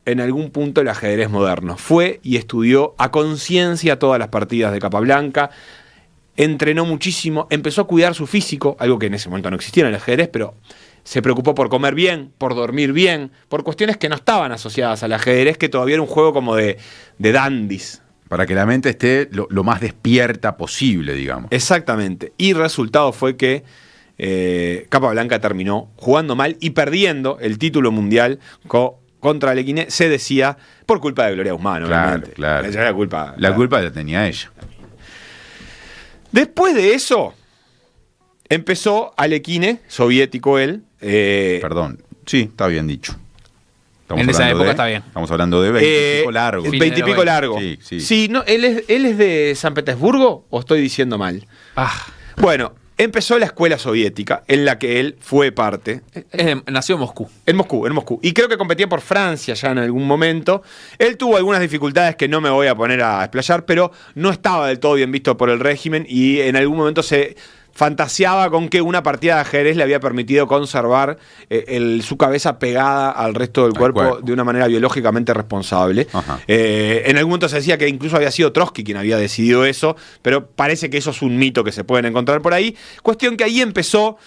E: en algún punto el ajedrez moderno. Fue y estudió a conciencia todas las partidas de Capablanca, entrenó muchísimo, empezó a cuidar su físico, algo que en ese momento no existía en el ajedrez, pero se preocupó por comer bien, por dormir bien, por cuestiones que no estaban asociadas al ajedrez, que todavía era un juego como de dandies.
B: Para que la mente esté lo más despierta posible, digamos.
E: Exactamente. Y el resultado fue que Capablanca terminó jugando mal y perdiendo el título mundial contra Alekhine, se decía, por culpa de Gloria Guzmán, obviamente.
B: Claro.
E: Ella era culpa.
B: La culpa la tenía ella.
E: Después de eso, empezó Alekhine, soviético él.
B: Perdón, sí, está bien dicho.
D: En esa época está bien.
B: Estamos hablando de 20 y pico largo.
E: 20 y pico largo. Sí, no, ¿él es de San Petersburgo o estoy diciendo mal? Bueno, empezó la escuela soviética en la que él fue parte.
D: Nació en Moscú.
E: En Moscú. Y creo que competía por Francia ya en algún momento. Él tuvo algunas dificultades que no me voy a poner a explayar, pero no estaba del todo bien visto por el régimen y en algún momento se fantaseaba con que una partida de ajedrez le había permitido conservar su cabeza pegada al resto del cuerpo de una manera biológicamente responsable. En algún momento se decía que incluso había sido Trotsky quien había decidido eso, pero parece que eso es un mito que se pueden encontrar por ahí. Cuestión que ahí empezó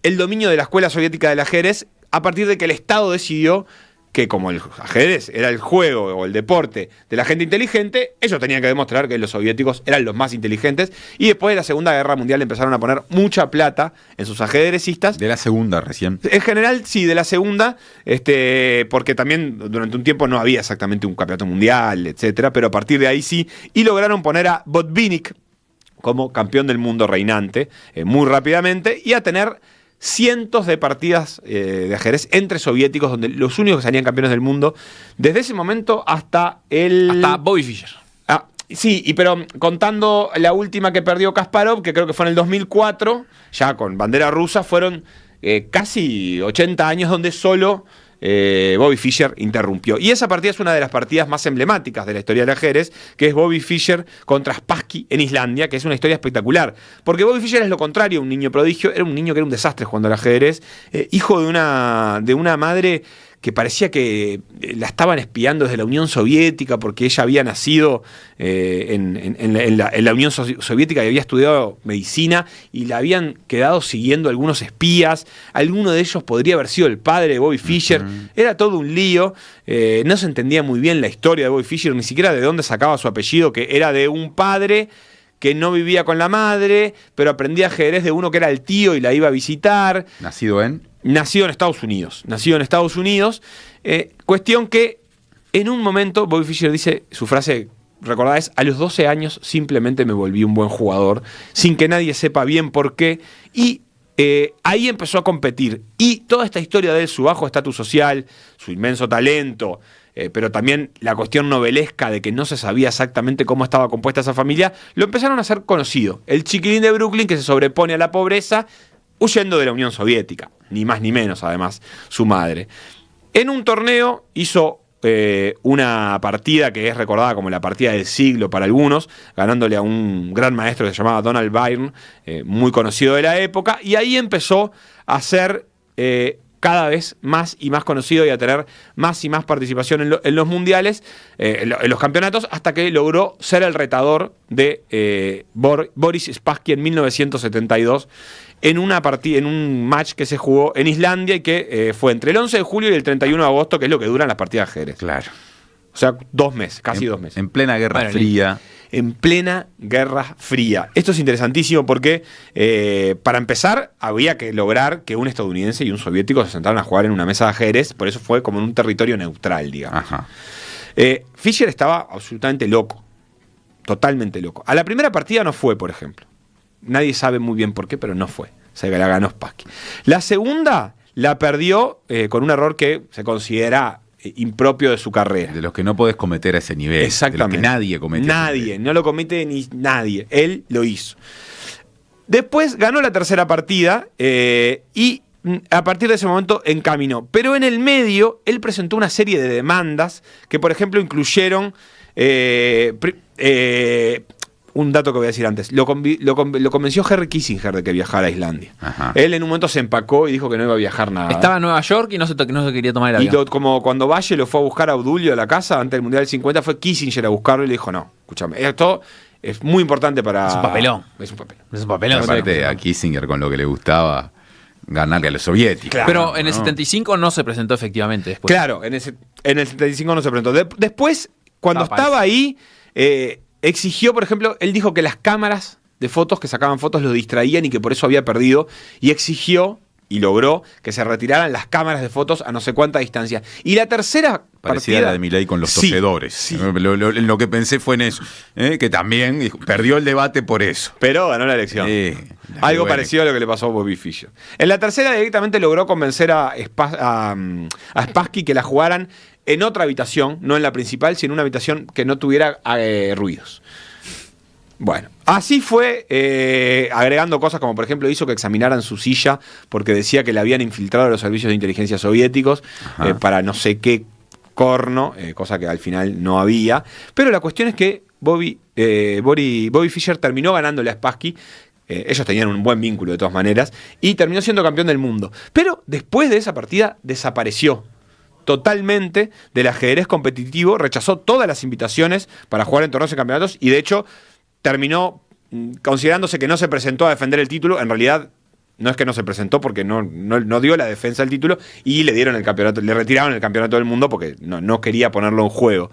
E: el dominio de la escuela soviética del ajedrez a partir de que el Estado decidió que como el ajedrez era el juego o el deporte de la gente inteligente, ellos tenían que demostrar que los soviéticos eran los más inteligentes y después de la Segunda Guerra Mundial empezaron a poner mucha plata en sus ajedrecistas.
B: De la Segunda recién.
E: En general, sí, de la Segunda, porque también durante un tiempo no había exactamente un campeonato mundial, etcétera, pero a partir de ahí sí, y lograron poner a Botvinnik como campeón del mundo reinante muy rápidamente y a tener cientos de partidas de ajedrez entre soviéticos, donde los únicos que salían campeones del mundo, desde ese momento hasta
D: Bobby Fischer.
E: Sí, pero contando la última que perdió Kasparov, que creo que fue en el 2004, ya con bandera rusa, fueron casi 80 años donde solo Bobby Fischer interrumpió. Y esa partida es una de las partidas más emblemáticas de la historia del ajedrez, que es Bobby Fischer contra Spassky en Islandia, que es una historia espectacular. Porque Bobby Fischer es lo contrario, un niño prodigio, era un niño que era un desastre jugando al ajedrez, hijo de una madre que parecía que la estaban espiando desde la Unión Soviética porque ella había nacido en la Unión Soviética y había estudiado medicina y la habían quedado siguiendo algunos espías. Alguno de ellos podría haber sido el padre de Bobby Fischer. Era todo un lío. No se entendía muy bien la historia de Bobby Fischer, ni siquiera de dónde sacaba su apellido, que era de un padre que no vivía con la madre, pero aprendía ajedrez de uno que era el tío y la iba a visitar.
B: Nacido en
E: Estados Unidos. Cuestión que en un momento Bobby Fischer dice, su frase recordada es: a los 12 años simplemente me volví un buen jugador, sin que nadie sepa bien por qué. Y ahí empezó a competir. Y toda esta historia de él, su bajo estatus social, su inmenso talento, pero también la cuestión novelesca de que no se sabía exactamente cómo estaba compuesta esa familia, lo empezaron a hacer conocido. El chiquilín de Brooklyn que se sobrepone a la pobreza, huyendo de la Unión Soviética, ni más ni menos, además, su madre. En un torneo hizo una partida que es recordada como la partida del siglo para algunos, ganándole a un gran maestro que se llamaba Donald Byrne, muy conocido de la época, y ahí empezó a ser cada vez más y más conocido y a tener más y más participación en los mundiales, en los campeonatos, hasta que logró ser el retador de Boris Spassky en 1972 en un match que se jugó en Islandia y que fue entre el 11 de julio y el 31 de agosto, que es lo que duran las partidas de ajedrez.
B: Claro.
E: O sea, 2 meses, casi 2 meses.
B: En plena Guerra Fría.
E: En plena Guerra Fría. Esto es interesantísimo porque, para empezar, había que lograr que un estadounidense y un soviético se sentaran a jugar en una mesa de ajedrez, por eso fue como en un territorio neutral, digamos. Fischer estaba absolutamente loco, totalmente loco. A la primera partida no fue, por ejemplo. Nadie sabe muy bien por qué, pero no fue. Se la ganó Spassky. La segunda la perdió con un error que se considera impropio de su carrera.
B: De los que no podés cometer a ese nivel.
E: Exactamente.
B: De los que nadie comete.
E: Nadie, no lo comete ni nadie. Él lo hizo. Después ganó la tercera partida y a partir de ese momento encaminó. Pero en el medio, él presentó una serie de demandas que, por ejemplo, incluyeron un dato que voy a decir antes. Lo convenció Henry Kissinger de que viajara a Islandia. Él en un momento se empacó y dijo que no iba a viajar nada.
D: Estaba en Nueva York y no se quería tomar el avión.
E: Y como cuando Valle lo fue a buscar a Obdulio a la casa antes del Mundial del 50, fue Kissinger a buscarlo y le dijo: no, escúchame, esto es muy importante para...
D: Es un papelón.
E: Es un papelón.
D: Es un papelón.
B: Aparte a Kissinger, con lo que le gustaba ganarle a los soviéticos.
E: Claro,
D: pero en el 75 no se presentó efectivamente después.
E: Claro, en el 75 no se presentó. Después, cuando estaba ahí, exigió, por ejemplo, él dijo que las cámaras de fotos que sacaban fotos lo distraían y que por eso había perdido, y exigió y logró que se retiraran las cámaras de fotos a no sé cuánta distancia. Y la tercera
B: parecida
E: partida,
B: a la de Milei con los tosedores.
E: Sí.
B: Lo que pensé fue en eso, que también perdió el debate por eso.
E: Pero ganó la elección. Algo parecido a lo que le pasó a Bobby Fischer. En la tercera directamente logró convencer a Spassky que la jugaran en otra habitación, no en la principal, sino en una habitación que no tuviera ruidos. Bueno, así fue agregando cosas como, por ejemplo, hizo que examinaran su silla porque decía que le habían infiltrado a los servicios de inteligencia soviéticos para no sé qué corno, cosa que al final no había. Pero la cuestión es que Bobby Fischer terminó ganándole a Spassky. Ellos tenían un buen vínculo de todas maneras y terminó siendo campeón del mundo. Pero después de esa partida desapareció totalmente del ajedrez competitivo, rechazó todas las invitaciones para jugar en torneos y campeonatos y de hecho terminó considerándose que no se presentó a defender el título. En realidad no es que no se presentó porque no dio la defensa del título y le dieron el campeonato, le retiraron el campeonato del mundo porque no quería ponerlo en juego.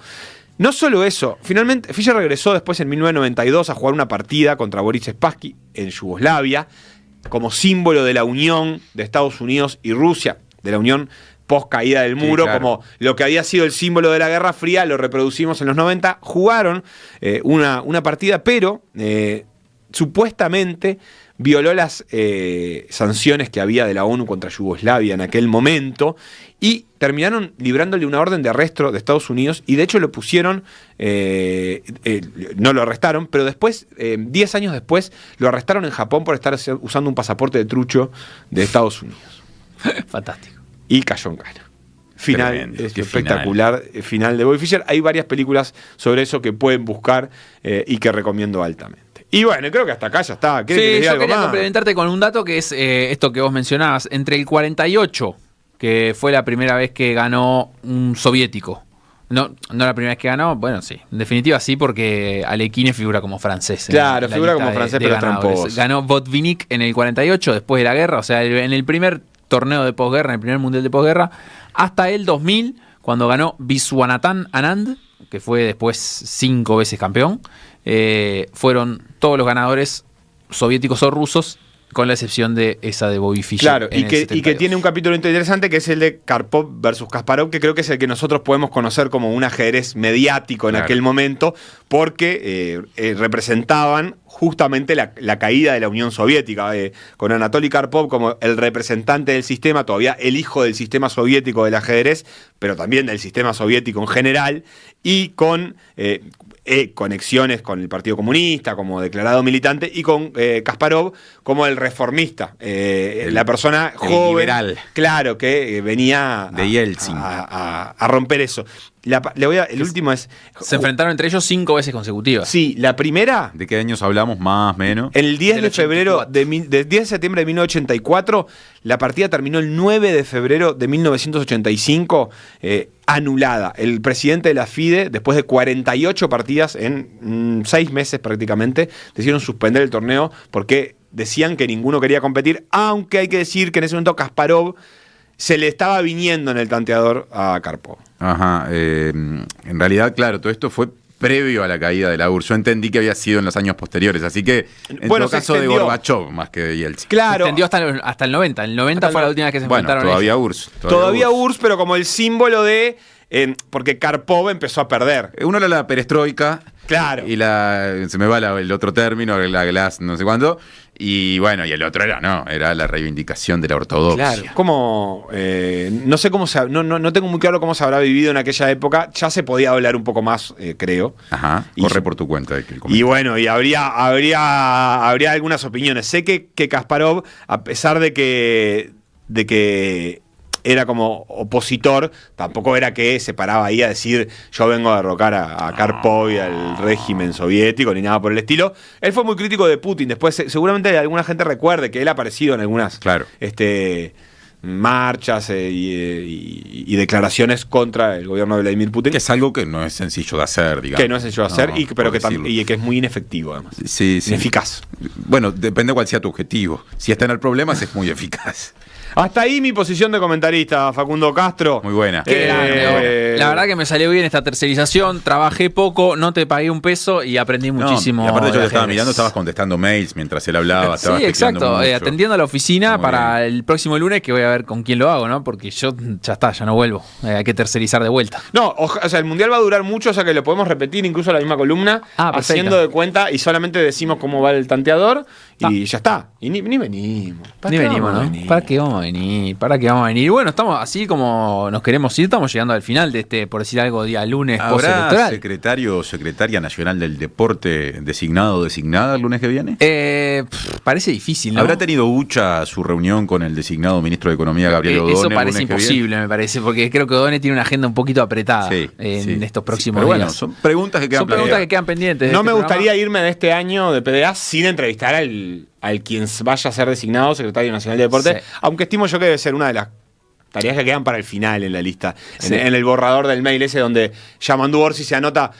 E: No solo eso, finalmente Fischer regresó después en 1992 a jugar una partida contra Boris Spassky en Yugoslavia como símbolo de la unión de Estados Unidos y Rusia, de la unión post caída del muro, sí, claro. Como lo que había sido el símbolo de la Guerra Fría, lo reproducimos en los 90, jugaron una partida, pero supuestamente violó las sanciones que había de la ONU contra Yugoslavia en aquel momento y terminaron librándole una orden de arresto de Estados Unidos y de hecho lo pusieron, no lo arrestaron, pero después, 10 años después, lo arrestaron en Japón por estar usando un pasaporte de trucho de Estados Unidos.
D: Fantástico.
E: Y cayó en cana. Final espectacular, final de Bobby Fischer. Hay varias películas sobre eso que pueden buscar y que recomiendo altamente. Y bueno, creo que hasta acá ya está.
D: Sí, yo quería complementarte con un dato que es esto que vos mencionabas. Entre el 48, que fue la primera vez que ganó un soviético. No la primera vez que ganó, bueno, sí. En definitiva sí, porque Alekhine figura como francés.
E: Claro, figura como francés, pero tramposo.
D: Ganó Botvinnik en el 48, después de la guerra. O sea, en el primer torneo de posguerra, en el primer mundial de posguerra, hasta el 2000, cuando ganó Viswanathan Anand, que fue después 5 veces campeón, fueron todos los ganadores soviéticos o rusos, con la excepción de esa de Bobby Fischer.
E: Claro, y que tiene un capítulo interesante que es el de Karpov versus Kasparov, que creo que es el que nosotros podemos conocer como un ajedrez mediático en aquel momento, porque representaban justamente la caída de la Unión Soviética, con Anatoly Karpov como el representante del sistema, todavía el hijo del sistema soviético del ajedrez, pero también del sistema soviético en general, y con conexiones con el Partido Comunista como declarado militante y con Kasparov como el reformista, la persona joven,
B: liberal.
E: Claro, que venía
B: de Yeltsin
E: a romper eso. El último es...
D: Se enfrentaron entre ellos 5 veces consecutivas.
E: Sí, la primera...
B: ¿De qué años hablamos más o menos?
E: El 10 de febrero, del 10 de septiembre de 1984, la partida terminó el 9 de febrero de 1985, anulada. El presidente de la FIDE, después de 48 partidas en 6 meses prácticamente, decidieron suspender el torneo porque decían que ninguno quería competir, aunque hay que decir que en ese momento Kasparov se le estaba viniendo en el tanteador a Karpov.
B: Ajá. En realidad, claro, todo esto fue previo a la caída de la URSS. Yo entendí que había sido en los años posteriores, así que en todo caso de Gorbachov más que de Yeltsin.
E: Claro.
D: Se extendió hasta el 90. El 90 fue la última vez que se enfrentaron.
B: Todavía URSS.
E: Todavía URSS, pero como el símbolo de... porque Karpov empezó a perder.
B: Uno era la perestroika.
E: Claro.
B: Y se me va el otro término, la glass, no sé cuándo. Y bueno, y el otro era la reivindicación de la ortodoxia.
E: Claro. Como no sé cómo no tengo muy claro cómo se habrá vivido en aquella época. Ya se podía hablar un poco más, creo.
B: Ajá. Corre por tu cuenta.
E: Y bueno, y habría algunas opiniones. Sé que Kasparov, a pesar de que era como opositor, tampoco era que se paraba ahí a decir yo vengo a derrocar a Karpov y al régimen soviético, ni nada por el estilo. Él fue muy crítico de Putin. Después seguramente alguna gente recuerde que él ha aparecido en algunas marchas y declaraciones contra el gobierno de Vladimir Putin.
B: Que es algo que no es sencillo de hacer, digamos.
E: Que no es sencillo de hacer, pero que es muy inefectivo, además.
B: Sí.
E: Ineficaz.
B: Bueno, depende cuál sea tu objetivo. Si está en el problema, es muy eficaz.
E: Hasta ahí mi posición de comentarista, Facundo Castro.
B: Muy buena.
D: La verdad que me salió bien esta tercerización, trabajé poco, no te pagué un peso y aprendí muchísimo.
B: Y aparte yo te estaba mirando, estabas contestando mails mientras él hablaba.
D: Sí, exacto, atendiendo a la oficina para el próximo lunes, que voy a ver con quién lo hago, ¿no? Porque yo ya no vuelvo, hay que tercerizar de vuelta.
E: No, o sea, el Mundial va a durar mucho, o sea que lo podemos repetir incluso la misma columna, haciendo de cuenta y solamente decimos cómo va el tanteador y ya está. Y ni venimos.
D: Ni venimos, ¿no? ¿Para qué vamos a venir? Bueno, estamos así como nos queremos ir, estamos llegando al final de este, por decir algo, día lunes postelectoral.
B: ¿Habrá secretario o secretaria nacional del deporte designado o designada el lunes que viene?
D: Parece difícil, ¿no?
B: ¿Habrá tenido Ucha su reunión con el designado ministro de Economía, Gabriel Odone?
D: Eso parece imposible, me parece, porque creo que Odone tiene una agenda un poquito apretada en estos próximos días.
B: Bueno, son preguntas que quedan
D: pendientes.
E: No me gustaría irme de este año de PDA sin entrevistar al quien vaya a ser designado secretario nacional de deporte, aunque estimo yo que debe ser una de las tareas que quedan para el final en la lista. En el borrador del mail ese donde Yamandu Orsi se anota,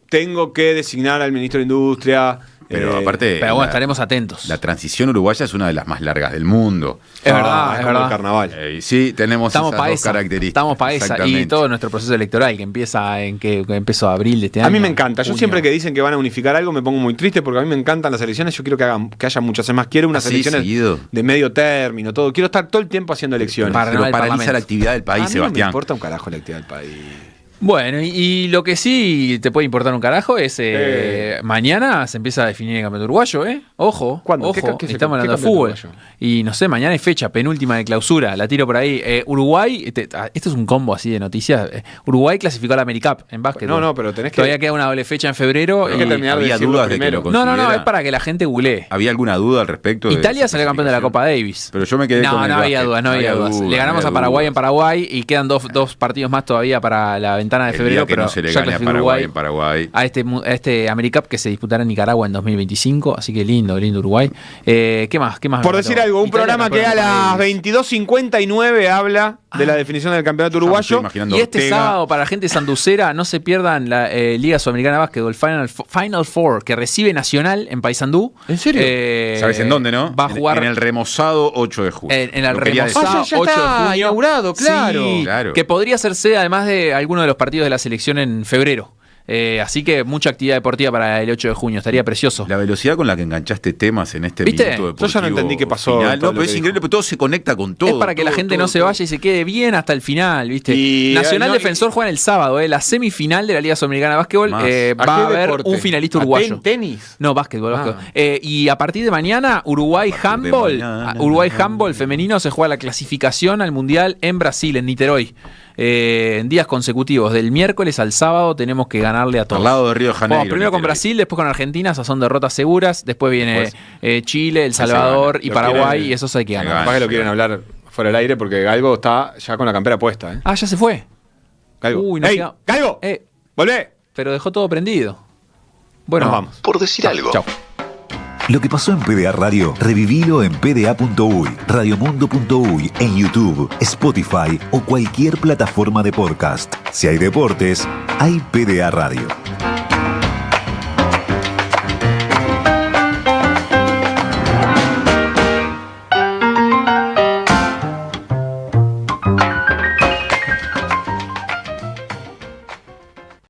E: tengo que designar al ministro de Industria.
B: Pero aparte,
D: bueno, estaremos atentos.
B: La transición uruguaya es una de las más largas del mundo.
D: Es verdad, es verdad.
E: El carnaval.
B: Sí, tenemos esas dos características.
D: Estamos para esa. Y todo nuestro proceso electoral que empieza que empezó a abril de este año.
E: A mí me encanta. Yo siempre que dicen que van a unificar algo me pongo muy triste porque a mí me encantan las elecciones. Yo quiero que haya muchas. Además, quiero unas elecciones de medio término, todo. Quiero estar todo el tiempo haciendo elecciones.
B: Pero paraliza la actividad del país, Sebastián.
E: No me importa un carajo la actividad del país.
D: Bueno, y lo que sí te puede importar un carajo es mañana se empieza a definir el campeonato uruguayo, ¿eh? Ojo,
E: ¿Cuándo?
D: Estamos hablando de fútbol. Uruguayo? Y no sé, mañana hay fecha, penúltima de clausura, la tiro por ahí. Uruguay, esto es un combo así de noticias. Uruguay clasificó a la AmeriCup en básquet.
E: No, pero tenés que...
D: Todavía queda una doble fecha en febrero.
E: Hay que terminar de
B: dudas de que lo considera.
D: No, es para que la gente googlee.
B: ¿Había alguna duda al respecto?
D: Italia salió campeón de la Copa Davis.
B: Pero yo me quedé con el
D: no había dudas. Le ganamos a Paraguay en Paraguay y quedan dos partidos más todavía para la ventana de febrero, pero
B: se le gane a Paraguay en Paraguay.
D: A este AmeriCup que se disputará en Nicaragua en 2025, así que lindo Uruguay. ¿Qué más?
E: Por decir algo, un programa que a las 22:59 habla de la definición del campeonato uruguyo.
D: Y este sábado, para la gente sanducera, no se pierdan la Liga Sudamericana de Básquetbol Final Four, que recibe Nacional en Paysandú.
E: ¿En serio?
B: ¿Sabes en dónde, no?
D: Va a jugar
B: en el remozado 8 de junio.
D: En el remozado 8 de junio.
E: Inaugurado, claro.
D: Sí, claro. Que podría ser sede además de alguno de los partidos de la selección en febrero. Así que mucha actividad deportiva para el 8 de junio, estaría precioso.
B: La velocidad con la que enganchaste temas en este minuto deportivo.
E: Yo ya no entendí qué pasó.
B: Pero es increíble, porque todo se conecta con todo.
D: Es para que la gente no se vaya y se quede bien hasta el final, ¿viste? Nacional Defensor juega el sábado, la semifinal de la Liga Sudamericana de Básquetbol. Va a haber un finalista uruguayo.
E: ¿Tenis?
D: No, básquetbol. Y a partir de mañana, Uruguay Handball femenino se juega la clasificación al Mundial en Brasil, en Niterói. En días consecutivos, del miércoles al sábado, tenemos que ganarle a todos.
B: Al lado de Río de Janeiro.
D: Primero con Brasil, después con Argentina, esas son derrotas seguras. Después viene Chile, El Salvador y Paraguay, y esos hay que ganar.
E: Capaz que lo quieren hablar fuera del aire porque Galgo está ya con la campera puesta.
D: Ah, ya se fue.
E: Galgo.
D: Uy,
E: Galgo, volvé.
D: Pero dejó todo prendido. Bueno,
E: nos vamos.
A: Por decir algo.
D: Chau.
A: Lo que pasó en PDA Radio, revivilo en pda.uy, radiomundo.uy, en YouTube, Spotify o cualquier plataforma de podcast. Si hay deportes, hay PDA Radio.